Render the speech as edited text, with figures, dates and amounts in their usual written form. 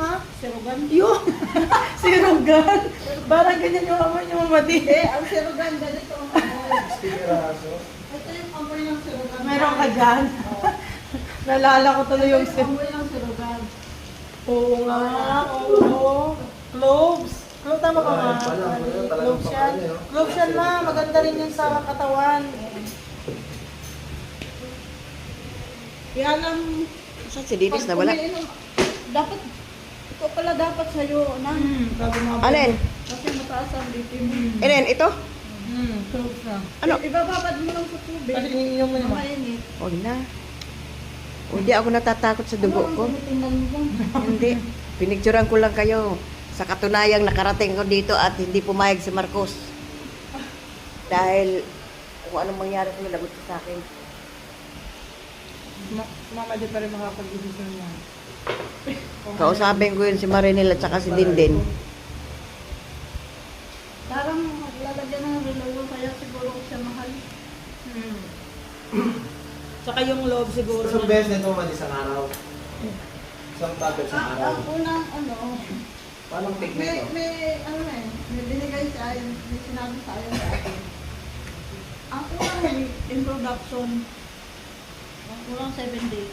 ma? Sirugan. Yung sirugan. Parang ganyan yung amoy niyo, mamadi. Ang sirugan, ganito ang amoy. Piraso. Ito yung amoy ng sirugan. Meron ka dyan. Nalala ko tuloy yung Ito yung amoy ng sirugan. Oo nga. Oo. Cloves. Cloves, tama ka ma? Pala, talagang Cloves yan. pakali, no? Cloves yan ma. Maganda rin yun sa katawan. Kaya lang, Saan si Didis na wala? Dapat, ito pala dapat sa'yo, na. sabi mga Alin? Kasi mataas ang BP mo. Alin, ito? Cloves na. Ano? Ibababad mo lang sa tubig. Kasi iniinom mo naman. Mainit. Huwag na. Hindi ako natatakot sa dugo ko. Tingnan mo lang. Hindi. Pinicturean ko lang kayo. Sa katunayang nakarating ko dito at hindi pumayag si Marcos. Dahil kung anong mangyari sa lagot sa akin. Mama, di pa rin makapag-ibig niya. Kausapin ko yun si Marinel at saka si Dindin. Parang lalagyan ng relo, kaya siguro ko siya mahal. Saka yung loob siguro. Isang beses nito man isang araw. Isang tablet sa araw. Ang unang ano, Paano technique to? may ano na eh, may binigay sa akin, may sinabi sa akin sa akin. Ang unang introduction, ang unang 7 days.